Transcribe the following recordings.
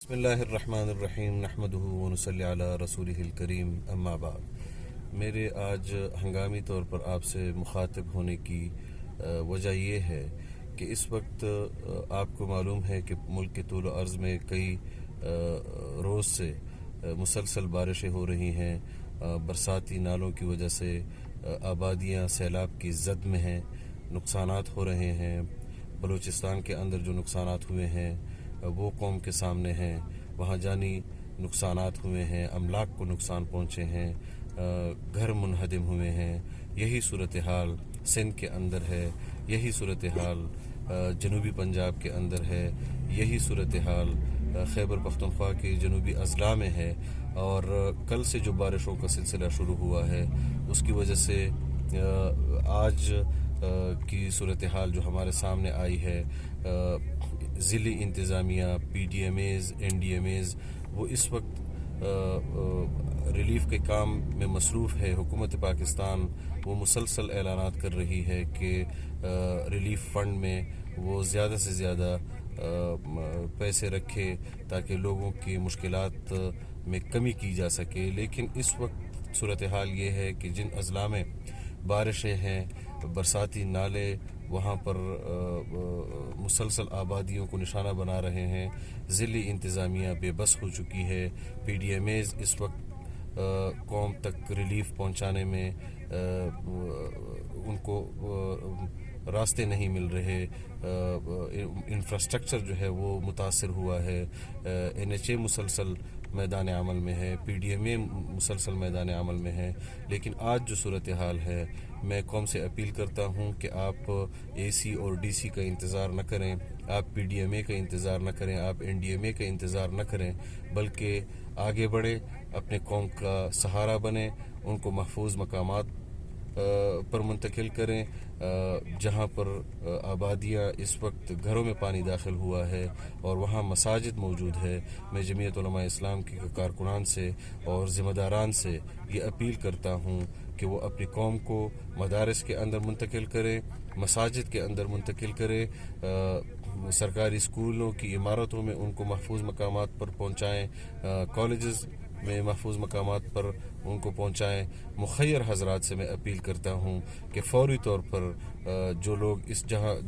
بسم اللہ الرحمن الرحیم نحمدہ ونصلی علی رسولہ الکریم اما بعد۔ میرے آج ہنگامی طور پر آپ سے مخاطب ہونے کی وجہ یہ ہے کہ اس وقت آپ کو معلوم ہے کہ ملک کے طول و عرض میں کئی روز سے مسلسل بارشیں ہو رہی ہیں۔ برساتی نالوں کی وجہ سے آبادیاں سیلاب کی زد میں ہیں، نقصانات ہو رہے ہیں۔ بلوچستان کے اندر جو نقصانات ہوئے ہیں وہ قوم کے سامنے ہیں، وہاں جانی نقصانات ہوئے ہیں، املاک کو نقصان پہنچے ہیں، گھر منہدم ہوئے ہیں۔ یہی صورتحال سندھ کے اندر ہے، یہی صورتحال جنوبی پنجاب کے اندر ہے، یہی صورتحال خیبر پختونخوا کے جنوبی اضلاع میں ہے۔ اور کل سے جو بارشوں کا سلسلہ شروع ہوا ہے اس کی وجہ سے آج کی صورتحال جو ہمارے سامنے آئی ہے، ضلعی انتظامیہ، P D M As, N D M As وہ اس وقت ریلیف کے کام میں مصروف ہے۔ حکومت پاکستان وہ مسلسل اعلانات کر رہی ہے کہ ریلیف فنڈ میں وہ زیادہ سے زیادہ پیسے رکھے تاکہ لوگوں کی مشکلات میں کمی کی جا سکے، لیکن اس وقت صورتحال یہ ہے کہ جن اضلاع میں بارشیں ہیں، برساتی نالے وہاں پر مسلسل آبادیوں کو نشانہ بنا رہے ہیں، ضلعی انتظامیہ بے بس ہو چکی ہے۔ پی ڈی ایم ایز اس وقت قوم تک ریلیف پہنچانے میں ان کو راستے نہیں مل رہے، انفراسٹرکچر جو ہے وہ متاثر ہوا ہے۔ این ایچ اے مسلسل میدان عمل میں ہے، پی ڈی ایم اے مسلسل میدان عمل میں ہے، لیکن آج جو صورتحال ہے میں قوم سے اپیل کرتا ہوں کہ آپ اے سی اور ڈی سی کا انتظار نہ کریں، آپ پی ڈی ایم اے کا انتظار نہ کریں، آپ این ڈی ایم اے کا انتظار نہ کریں، بلکہ آگے بڑھیں، اپنے قوم کا سہارا بنیں، ان کو محفوظ مقامات پر منتقل کریں جہاں پر آبادیاں اس وقت گھروں میں پانی داخل ہوا ہے اور وہاں مساجد موجود ہے۔ میں جمعیت علماء اسلام کے کارکنان سے اور ذمہ داران سے یہ اپیل کرتا ہوں کہ وہ اپنی قوم کو مدارس کے اندر منتقل کریں، مساجد کے اندر منتقل کریں، سرکاری اسکولوں کی عمارتوں میں ان کو محفوظ مقامات پر پہنچائیں، کالجز میں محفوظ مقامات پر ان کو پہنچائیں۔ مخیر حضرات سے میں اپیل کرتا ہوں کہ فوری طور پر جو لوگ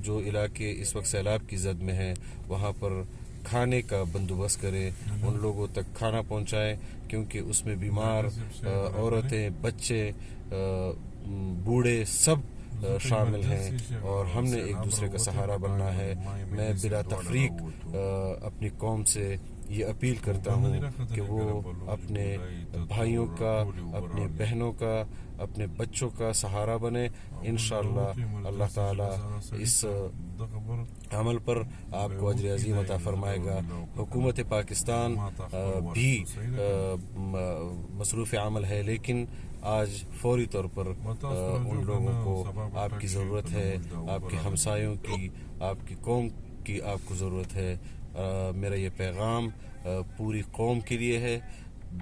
جو علاقے اس وقت سیلاب کی زد میں ہیں وہاں پر کھانے کا بندوبست کریں، ان لوگوں تک کھانا پہنچائیں، کیونکہ اس میں بیمار عورتیں، بچے، بوڑھے سب شامل ہیں اور ہم نے ایک دوسرے کا سہارا بننا ہے۔ میں بلا تفریق اپنی قوم سے یہ اپیل کرتا ہوں کہ وہ اپنے بھائیوں کا، اپنے بہنوں کا، اپنے بچوں کا سہارا بنے۔ انشاءاللہ اللہ تعالیٰ اس عمل پر آپ کو اجر عظیم عطا فرمائے گا۔ حکومت پاکستان بھی مصروف عمل ہے، لیکن آج فوری طور پر ان لوگوں کو آپ کی ضرورت ہے، آپ کے ہمسایوں کی، آپ کی قوم کی آپ کو ضرورت ہے۔ میرا یہ پیغام پوری قوم کے لیے ہے،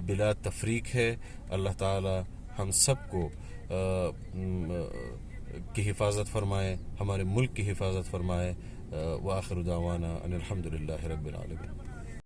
بلا تفریق ہے۔ اللہ تعالی ہم سب کو کی حفاظت فرمائے، ہمارے ملک کی حفاظت فرمائے۔ وآخر دعوانا ان الحمد للہ رب العالمین۔